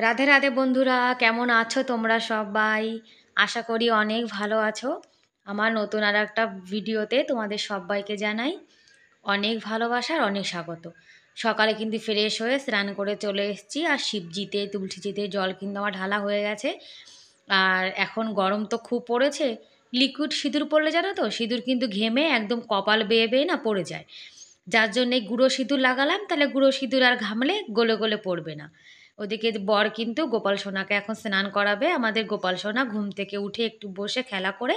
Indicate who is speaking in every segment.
Speaker 1: রাধে রাধে বন্ধুরা, কেমন আছো তোমরা সবাই? আশা করি অনেক ভালো আছো। আমার নতুন আর একটা ভিডিওতে তোমাদের সবাইকে জানাই অনেক ভালোবাসার অনেক স্বাগত। সকালে কিন্তু ফ্রেশ হয়ে স্নান করে চলে এসেছি, আর শিবজিতে তুলসীজিতে জল কিন্তু আমার ঢালা হয়ে গেছে। আর এখন গরম তো খুব পড়েছে, লিকুইড সিঁদুর পড়লে জানো তো সিঁদুর কিন্তু ঘেমে একদম কপাল বেয়ে বেয়ে না পড়ে যায়। যার জন্যে গুঁড়ো সিঁদুর লাগালাম, তাহলে গুঁড়ো সিঁদুর আর ঘামলে গলে গলে পড়বে না। ওদিকে বর কিন্তু গোপাল সোনাকে এখন স্নান করাবে। আমাদের গোপাল সোনা ঘুম থেকে উঠে একটু বসে খেলা করে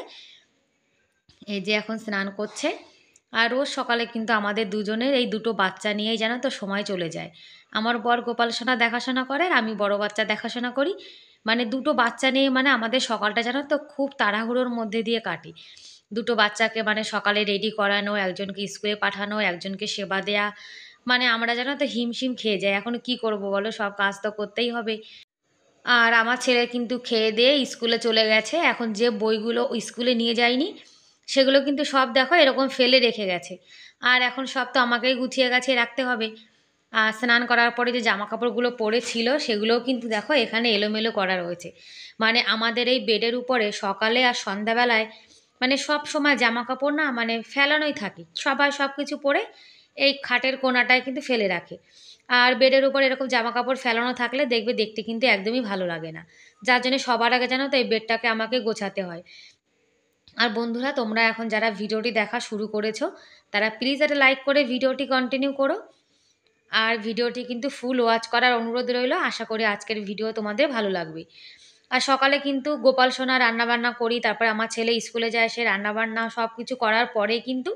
Speaker 1: এই যে এখন স্নান করছে। আর রোজ সকালে কিন্তু আমাদের দুজনের এই দুটো বাচ্চা নিয়েই জানো তো সময় চলে যায়। আমার বর গোপাল সোনা দেখাশোনা করে, আর আমি বড় বাচ্চা দেখাশোনা করি। মানে দুটো বাচ্চা নিয়ে মানে আমাদের সকালটা জানো তো খুব তাড়াহুড়োর মধ্যে দিয়ে কাটে। দুটো বাচ্চাকে মানে সকালে রেডি করানো, একজনকে স্কুলে পাঠানো, একজনকে সেবা দেয়া, মানে আমরা জানো তো হিমশিম খেয়ে যাই। এখন কি করব বলো, সব কাজ তো করতেই হবে। আর আমার ছেলে কিন্তু খেয়ে দিয়ে স্কুলে চলে গেছে। এখন যে বইগুলো স্কুলে নিয়ে যায়নি সেগুলো কিন্তু সব দেখো এরকম ফেলে রেখে গেছে। আর এখন সব তো আমাকেই গুছিয়ে গাছিয়ে রাখতে হবে। আর স্নান করার পরে যে জামা কাপড়গুলো পরেছিল সেগুলোও কিন্তু দেখো এখানে এলোমেলো করা রয়েছে। মানে আমাদের এই বেডের উপরে সকালে আর সন্ধ্যাবেলায় মানে সব সময় জামা কাপড় না মানে ফেলানোই থাকে, সবাই সব কিছু পরে এই খাটের কোণাটায় কিন্তু ফেলে রাখে। আর বেডের উপর এরকম জামা কাপড় ফেলানো থাকলে দেখবে দেখতে কিন্তু একদমই ভালো লাগে না। যার জন্য সবার আগে জানো তো এই বেডটাকে আমাকে গোছাতে হয়। আর বন্ধুরা, তোমরা এখন যারা ভিডিওটি দেখা শুরু করেছো তারা প্লিজ একটা লাইক করে ভিডিওটি কন্টিনিউ করো। আর ভিডিওটি কিন্তু ফুল ওয়াচ করার অনুরোধ রইল। আশা করি আজকের ভিডিও তোমাদের ভালো লাগবে। আর সকালে কিন্তু গোপাল সোনা রান্নাবান্না করি, তারপরে আমার ছেলে স্কুলে যায়, সে রান্নাবান্না সব কিছু করার পরেই কিন্তু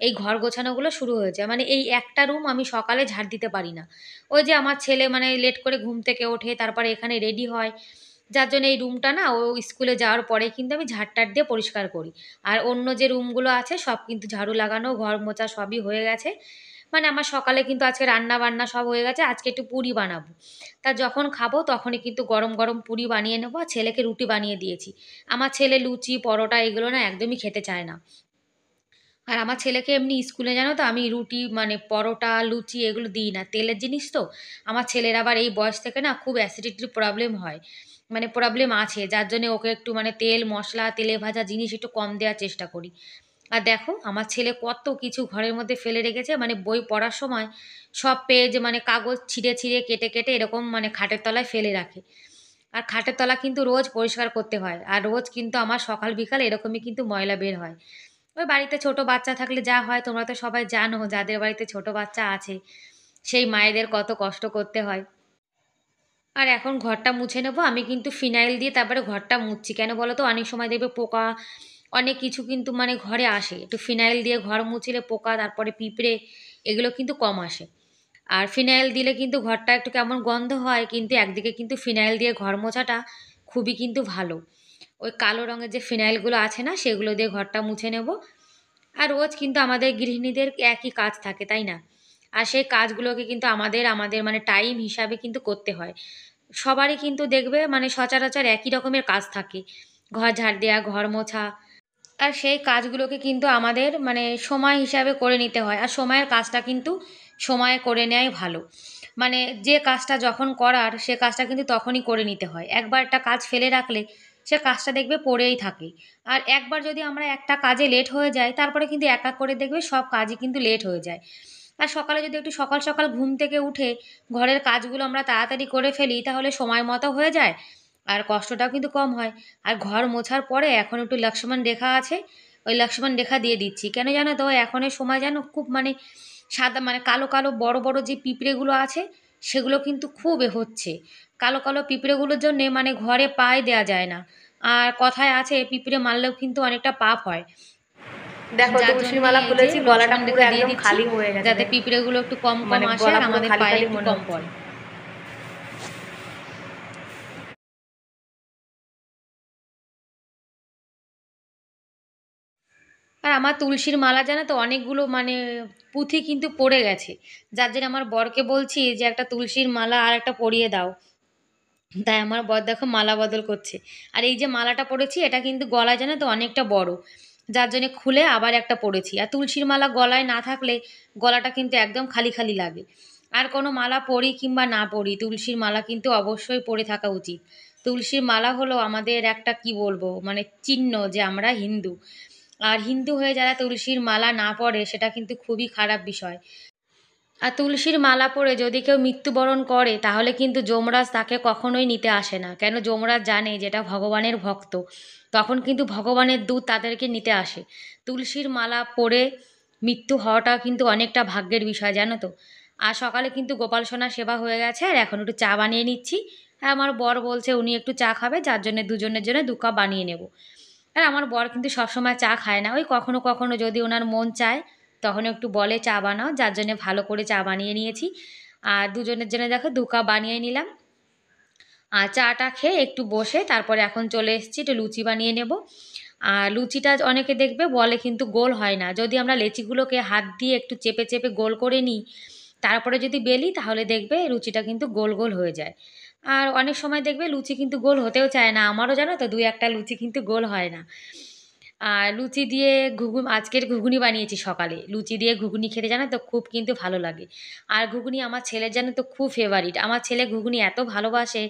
Speaker 1: এই ঘর গোছানোগুলো শুরু হয়ে যায়। মানে এই একটা রুম আমি সকালে ঝাড় দিতে পারি না। ওই যে আমার ছেলে মানে লেট করে ঘুম থেকে ওঠে, তারপরে এখানে রেডি হয়, যার জন্য এই রুমটা না ও স্কুলে যাওয়ার পরে কিন্তু আমি ঝাড়টার দিয়ে পরিষ্কার করি। আর অন্য যে রুমগুলো আছে সব কিন্তু ঝাড়ু লাগানো, ঘর মোছা সবই হয়ে গেছে। মানে আমার সকালে কিন্তু আজকে রান্না বান্না সব হয়ে গেছে। আজকে একটু পুরি বানাবো, তা যখন খাবো তখনই কিন্তু গরম গরম পুরি বানিয়ে নেবো। আর ছেলেকে রুটি বানিয়ে দিয়েছি। আমার ছেলে লুচি পরোটা এগুলো না একদমই খেতে চায় না। আর আমার ছেলেকে এমনি স্কুলে জানো তো আমি রুটি মানে পরোটা লুচি এগুলো দিই না, তেলের জিনিস তো। আমার ছেলের আবার এই বয়স থেকে না খুব অ্যাসিডিটির প্রবলেম হয়, মানে প্রবলেম আছে, যার জন্য ওকে একটু মানে তেল মশলা তেলে ভাজা জিনিস একটু কম দেওয়ার চেষ্টা করি। আর দেখো আমার ছেলে কত কিছু ঘরের মধ্যে ফেলে রেখেছে, মানে বই পড়ার সময় সব পেজ মানে কাগজ ছিঁড়ে ছিঁড়ে কেটে কেটে এরকম মানে খাটের তলায় ফেলে রাখে। আর খাটের তলা কিন্তু রোজ পরিষ্কার করতে হয়, আর রোজ কিন্তু আমার সকাল বিকাল এরকমই কিন্তু ময়লা বের হয়। ওই বাড়িতে ছোট বাচ্চা থাকলে যা হয় তোমরা তো সবাই জানো, যাদের বাড়িতে ছোট বাচ্চা আছে সেই মায়েদের কত কষ্ট করতে হয়। আর এখন ঘরটা মুছে নেবো। আমি কিন্তু ফিনাইল দিয়ে তারপরে ঘরটা মুছছি, কেন বলো তো, অনেক সময় দেখবে পোকা অনেক কিছু কিন্তু মানে ঘরে আসে। একটু ফিনাইল দিয়ে ঘর মুছলে পোকা তারপরে পিঁপড়ে এগুলো কিন্তু কম আসে। আর ফিনাইল দিলে কিন্তু ঘরটা একটু কেমন গন্ধ হয়, কিন্তু একদিকে কিন্তু ফিনাইল দিয়ে ঘর মোছাটা খুবই কিন্তু ভালো। ওই কালো রঙের যে ফিনাইলগুলো আছে না সেগুলো দিয়ে ঘরটা মুছে নেব। আর রোজ কিন্তু আমাদের গৃহিণীদের একই কাজ থাকে, তাই না? আর সেই কাজগুলোকে কিন্তু আমাদের আমাদের মানে টাইম হিসাবে কিন্তু করতে হয়। সবারই কিন্তু দেখবে মানে সচরাচর একই রকমের কাজ থাকে, ঘর ঝাড় দেওয়া, ঘর মোছা। আর সেই কাজগুলোকে কিন্তু আমাদের মানে সময় হিসাবে করে নিতে হয়। আর সময়ের কাজটা কিন্তু সময়ে করে নেওয়াই ভালো। মানে যে কাজটা যখন করার সে কাজটা কিন্তু তখনই করে নিতে হয়। একবার একটা কাজ ফেলে রাখলে সে কাজটা দেখবে পড়েই থাকে। আর একবার যদি আমরা একটা কাজে লেট হয়ে যাই তারপরে কিন্তু এক এক করে দেখবে সব কাজই কিন্তু লেট হয়ে যায়। আর সকালে যদি একটু সকাল সকাল ঘুম থেকে উঠে ঘরের কাজগুলো আমরা তাড়াতাড়ি করে ফেলি তাহলে সময় মতো হয়ে যায়, আর কষ্টটাও কিন্তু কম হয়। আর ঘর মোছার পরে এখন একটু লক্ষ্মণ রেখা আছে, ওই লক্ষ্মণ রেখা দিয়ে দিচ্ছি। কেন জানো তো, এখনের সময় যেন খুব মানে সাদা মানে কালো কালো বড় বড় যে পিঁপড়েগুলো আছে সেগুলো কিন্তু খুব হচ্ছে। কালো কালো পিঁপড়েগুলোর জন্যে মানে ঘরে পায়ে দেওয়া যায় না। আর কথায় আছে পিঁপড়ে মারলেও কিন্তু অনেকটা পাপ হয়।
Speaker 2: দেখো
Speaker 1: যার
Speaker 2: তুলসীর
Speaker 1: জন্যে
Speaker 2: মালা
Speaker 1: এই যে
Speaker 2: খুলেছি, গলাটা
Speaker 1: লক্ষ্মণ
Speaker 2: পুরো
Speaker 1: রেখা দিয়ে
Speaker 2: একদম
Speaker 1: দিচ্ছি,
Speaker 2: খালি হয়ে গেছে।
Speaker 1: যাতে পিঁপড়েগুলো একটু কম কম
Speaker 2: মানে
Speaker 1: আসে
Speaker 2: গলা
Speaker 1: আর
Speaker 2: পুরো
Speaker 1: আমাদের
Speaker 2: খালি
Speaker 1: পায়ে
Speaker 2: খালি
Speaker 1: একটু
Speaker 2: মনে
Speaker 1: কম
Speaker 2: হচ্ছে।
Speaker 1: পড়ে। আর আমার তুলসীর মালা জানো তো অনেকগুলো মানে পুঁথি কিন্তু পড়ে গেছে, যার জন্য আমার বরকে বলছি যে একটা তুলসীর মালা আর একটা পরিয়ে দাও। তাই আমার বর দেখো মালা বদল করছে। আর এই যে মালাটা পরেছি এটা কিন্তু গলায় জানো তো অনেকটা বড়, যার জন্য খুলে আবার একটা পরেছি। আর তুলসীর মালা গলায় না থাকলে গলাটা কিন্তু একদম খালি খালি লাগে। আর কোনো মালা পরি কিংবা না পরি, তুলসীর মালা কিন্তু অবশ্যই পরে থাকা উচিত। তুলসীর মালা হলো আমাদের একটা কি বলবো মানে চিহ্ন যে আমরা হিন্দু। আর হিন্দু হয়ে যারা তুলসীর মালা না পরে সেটা কিন্তু খুবই খারাপ বিষয়। আর তুলসীর মালা পরে যদি কেউ মৃত্যুবরণ করে তাহলে কিন্তু যমরাজ তাকে কখনোই নিতে আসে না। কেন? যমরাজ জানে যেটা ভগবানের ভক্ত, তখন কিন্তু ভগবানের দূত তাদেরকে নিতে আসে। তুলসীর মালা পরে মৃত্যু হওয়াটাও কিন্তু অনেকটা ভাগ্যের বিষয়, জানো তো। আর সকালে কিন্তু গোপাল সোনার সেবা হয়ে গেছে, আর এখন একটু চা বানিয়ে নিচ্ছি। আর আমার বর বলছে উনি একটু চা খাবে, যার জন্য দুজনের জন্য 2 কাপ বানিয়ে নেব। আর আমার বর কিন্তু সবসময় চা খায় না, ওই কখনো কখনো যদি ওনার মন চায় তখন একটু বলে চা বানাও, যার জন্যে ভালো করে চা বানিয়ে নিয়েছি। আর দুজনের জন্য দেখো 2 কাপ বানিয়ে নিলাম। আর চাটা খেয়ে একটু বসে তারপরে এখন চলে এসেছি একটু লুচি বানিয়ে নেব। আর লুচিটা অনেকে দেখবে বলে কিন্তু গোল হয় না। যদি আমরা লেচিগুলোকে হাত দিয়ে একটু চেপে চেপে গোল করে নিই, তারপরে যদি বেলি তাহলে দেখবে লুচিটা কিন্তু গোল গোল হয়ে যায়। আর অনেক সময় দেখবে লুচি কিন্তু গোল হতেও চায় না, আমারও জানো তো 2-1টা লুচি কিন্তু গোল হয় না। আর লুচি দিয়ে আজকের ঘুগনি বানিয়েছি সকালে। লুচি দিয়ে ঘুগনি খেতে জানো তো খুব কিন্তু ভালো লাগে। আর ঘুগনি আমার ছেলের জানো তো খুব ফেভারিট। আমার ছেলে ঘুগনি এত ভালোবাসে,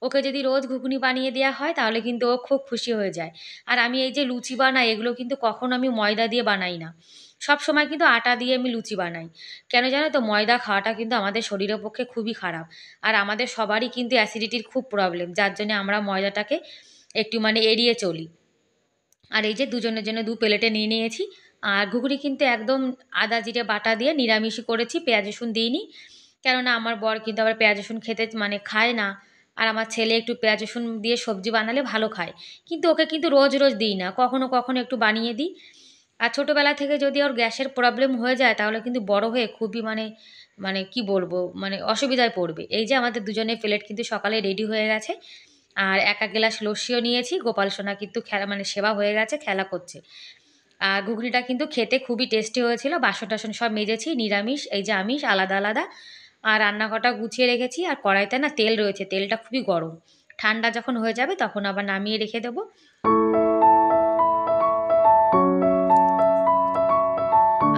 Speaker 1: ওকে যদি রোজ ঘুগনি বানিয়ে দেওয়া হয় তাহলে কিন্তু ও খুব খুশি হয়ে যায়। আর আমি এই যে লুচি বানাই এগুলো কিন্তু কখনো আমি ময়দা দিয়ে বানাই না। সবসময় কিন্তু আটা দিয়ে আমি লুচি বানাই। কেন জানো তো? ময়দা খাওয়াটা কিন্তু আমাদের শরীরের পক্ষে খুবই খারাপ। আর আমাদের সবারই কিন্তু অ্যাসিডিটির খুব প্রবলেম, যার জন্যে আমরা ময়দাটাকে একটু মানে এড়িয়ে চলি। আর এই যে দুজনের জন্য 2 প্লেটে নিয়ে নিয়েছি। আর ঘুগনি কিন্তু একদম আদা জিরে বাটা দিয়ে নিরামিষই করেছি, পেঁয়াজ রসুন দিইনি। কেননা আমার বর কিন্তু আবার পেঁয়াজ রসুন খেতে মানে খায় না। আর আমার ছেলে একটু পেঁয়াজ রসুন দিয়ে সবজি বানালে ভালো খায়। কিন্তু ওকে কিন্তু রোজ রোজ দিই না, কখনো কখনো একটু বানিয়ে দিই। আর ছোটোবেলা থেকে যদি ওর গ্যাসের প্রবলেম হয়ে যায় তাহলে কিন্তু বড় হয়ে খুবই মানে মানে কি বলবো মানে অসুবিধায় পড়বে। এই যে আমাদের দুজনের প্লেট কিন্তু সকালে রেডি হয়ে গেছে। আর 1 গ্লাস লস্যিও নিয়েছি। গোপাল সোনা কিন্তু খেলা মানে সেবা হয়ে গেছে, খেলা করছে। আর ঘুগনিটা কিন্তু খেতে খুবই টেস্টি হয়েছিল। বাসন-টাসন সব মেজেছি, নিরামিষ, এই যে আমিষ আলাদা, আলাদা। আর রান্নাঘরটা গুছিয়ে রেখেছি। আর কড়াইতে না তেল রয়েছে, তেলটা খুবই গরম। ঠান্ডা যখন হয়ে যাবে তখন আবার নামিয়ে রেখে দেবো।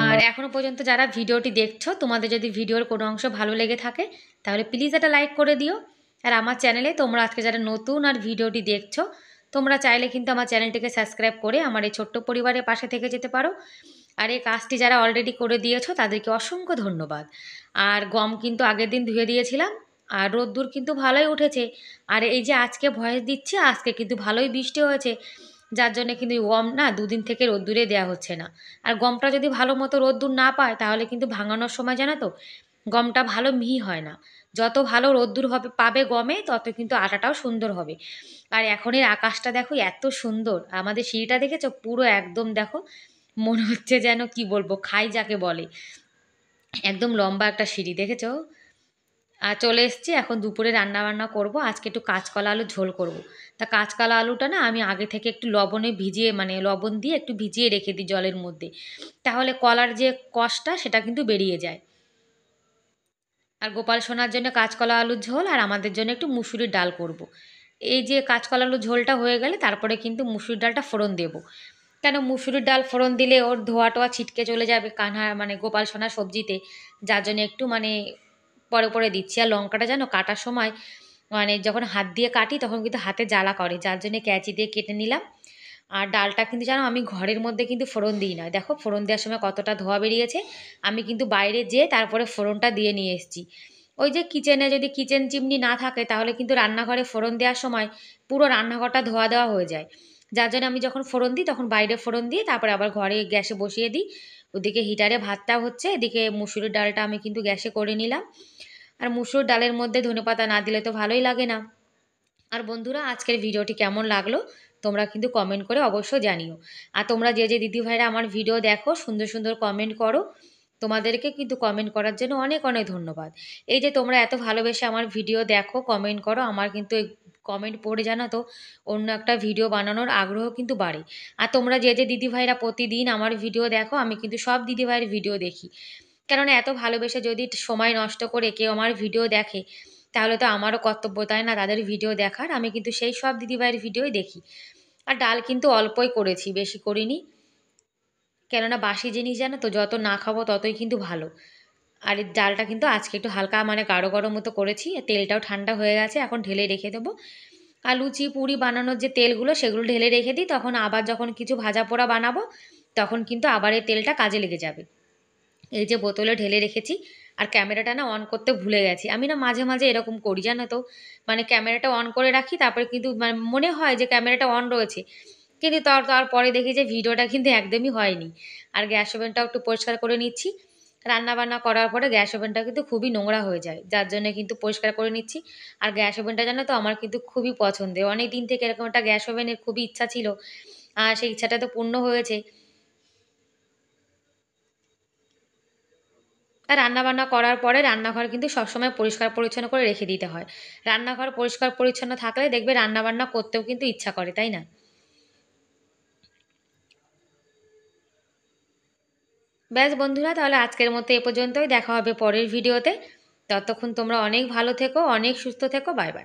Speaker 1: আর এখনো পর্যন্ত যারা ভিডিওটি দেখছো, তোমাদের যদি ভিডিওর কোনো অংশ ভালো লেগে থাকে তাহলে প্লিজ একটা লাইক করে দিও। আর আমার চ্যানেলে তোমরা আজকে যারা নতুন আর ভিডিওটি দেখছো, তোমরা চাইলে কিন্তু আমার চ্যানেলটিকে সাবস্ক্রাইব করে আমার এই ছোট্ট পরিবারের পাশে থেকে যেতে পারো। আর এই কাজটি যারা অলরেডি করে দিয়েছো তাদেরকে অসংখ্য ধন্যবাদ। আর গম কিন্তু আগের দিন ধুয়ে দিয়েছিলাম। আর রোদ্দুর কিন্তু ভালোই উঠেছে। আর এই যে আজকে ভয়েস দিচ্ছি, আজকে কিন্তু ভালোই বৃষ্টি হয়েছে। যার জন্যে কিন্তু গম না 2 দিন থেকে রোদ্দুরে দেওয়া হচ্ছে না। আর গমটা যদি ভালো মতো রোদ্দুর না পায় তাহলে কিন্তু ভাঙানোর সময় জানো তো গমটা ভালো মিহি হয় না। যত ভালো রোদ্দুর হবে পাবে গমে তত কিন্তু আটাটাও সুন্দর হবে। আর এখনের আকাশটা দেখো এত সুন্দর, আমাদের সিঁড়িটা দেখেছো পুরো একদম দেখো মনে হচ্ছে যেন কি বলবো খাই যাকে বলে, একদম লম্বা একটা সিঁড়ি দেখেছো। আর চলে এসেছি এখন দুপুরে রান্না বান্না করব। আজকে একটু কাঁচকলা আলুর ঝোল করব। তা কাঁচকলা আলুটা না আমি আগে থেকে একটু লবণে ভিজিয়ে মানে লবণ দিয়ে একটু ভিজিয়ে রেখে দিই জলের মধ্যে, তাহলে কলার যে কষটা সেটা কিন্তু বেরিয়ে যায়। আর গোপাল সোনার জন্য কাঁচকলা আলুর ঝোল আর আমাদের জন্য একটু মুসুরির ডাল করব। এই যে কাঁচকলা আলুর ঝোলটা হয়ে গেলে তারপরে কিন্তু মুসুরির ডালটা ফোড়ন দেব। কেন? মুসুরির ডাল ফোড়ন দিলে ওর ধোয়া টোয়া ছিটকে চলে যাবে কানহা মানে গোপাল সোনার সবজিতে, যার জন্য একটু মানে পরে পরে দিচ্ছি। আর লঙ্কাটা যেন কাটার সময় মানে যখন হাত দিয়ে কাটি তখন কিন্তু হাতে জ্বালা করে, যার জন্য ক্যাঁচি দিয়ে কেটে নিলাম। আর ডালটা কিন্তু জানো আমি ঘরের মধ্যে কিন্তু ফোড়ন দিই না, দেখো ফোড়ন দেওয়ার সময় কতটা ধোয়া বেরিয়েছে। আমি কিন্তু বাইরে যেয়ে তারপরে ফোড়নটা দিয়ে নিয়ে এসেছি। ওই যে কিচেনে যদি কিচেন চিমনি না থাকে তাহলে কিন্তু রান্নাঘরে ফোড়ন দেওয়ার সময় পুরো রান্নাঘরটা ধোয়া দেওয়া হয়ে যায়। যার জন্য আমি যখন ফোড়ন দিই তখন বাইরে ফোড়ন দিয়ে তারপরে আবার ঘরে গ্যাসে বসিয়ে দিই। ওদিকে হিটারে ভাতটা হচ্ছে, এদিকে মুসুরির ডালটা আমি কিন্তু গ্যাসে করে নিলাম। আর মুসুর ডালের মধ্যে ধনেপাতা না দিলে তো ভালোই লাগে না। আর বন্ধুরা আজকের ভিডিওটি কেমন লাগলো তোমরা কিন্তু কমেন্ট করে অবশ্যই জানিও। আর তোমরা যে যে দিদিভাইরা আমার ভিডিও দেখো সুন্দর সুন্দর কমেন্ট করো, তোমাদেরকে কিন্তু কমেন্ট করার জন্য অনেক অনেক ধন্যবাদ। এই যে তোমরা এত ভালোবেসে আমার ভিডিও দেখো কমেন্ট করো, আমার কিন্তু এই কমেন্ট পড়ে জানো তো অন্য একটা ভিডিও বানানোর আগ্রহ কিন্তু বাড়ে। আর তোমরা যে যে দিদিভাইরা প্রতিদিন আমার ভিডিও দেখো, আমি কিন্তু সব দিদিভাইয়ের ভিডিও দেখি। কেননা এত ভালোবেসে যদি সময় নষ্ট করে কেউ আমার ভিডিও দেখে তাহলে তো আমারও কর্তব্য তাই না তাদের ভিডিও দেখার। আমি কিন্তু সেই সব দিদিভাইয়ের ভিডিওই দেখি। আর ডাল কিন্তু অল্পই করেছি, বেশি করিনি। কেননা বাসি জিনিস জানো তো যত না খাবো ততই কিন্তু ভালো। আর এই ডালটা কিন্তু আজকে একটু হালকা মানে গাঢ় গাঢ় মতো করেছি, তেলটাও ঠান্ডা হয়ে গেছে, এখন ঢেলে রেখে দেবো। আর লুচি পুরি বানানোর যে তেলগুলো সেগুলো ঢেলে রেখে দিই, তখন আবার যখন কিছু ভাজা পোড়া বানাবো তখন কিন্তু আবার এই তেলটা কাজে লেগে যাবে। এই যে বোতলে ঢেলে রেখেছি। আর ক্যামেরাটা না অন করতে ভুলে গেছি, আমি না মাঝে মাঝে এরকম করি জানো তো, মানে ক্যামেরাটা অন করে রাখি, তারপরে কিন্তু মানে মনে হয় যে ক্যামেরাটা অন রয়েছে, কিন্তু তারপরে দেখি যে ভিডিওটা কিন্তু একদমই হয়নি। আর গ্যাস ওভেনটাও একটু পরিষ্কার করে নিচ্ছি। রান্না বান্না করার পরে গ্যাস ওভেনটা কিন্তু খুবই নোংরা হয়ে যায়, যার জন্য কিন্তু পরিষ্কার করে নিচ্ছি। আর গ্যাস ওভেনটা জানো তো আমার কিন্তু খুবই পছন্দের, অনেক দিন থেকে এরকম একটা গ্যাস ওভেনের খুবই ইচ্ছা ছিল, আর সেই ইচ্ছাটা তো পূর্ণ হয়েছে। আর রান্নাবান্না করার পরে রান্নাঘর কিন্তু সবসময় পরিষ্কার পরিচ্ছন্ন করে রেখে দিতে হয়। রান্নাঘর পরিষ্কার পরিচ্ছন্ন থাকলে দেখবে রান্নাবান্না করতেও কিন্তু ইচ্ছা করে, তাই না? ব্যাস বন্ধুরা, তাহলে আজকের মতো এ পর্যন্তই, দেখা হবে পরের ভিডিওতে। ততক্ষণ তোমরা অনেক ভালো থেকো, অনেক সুস্থ থেকো, বাই বাই।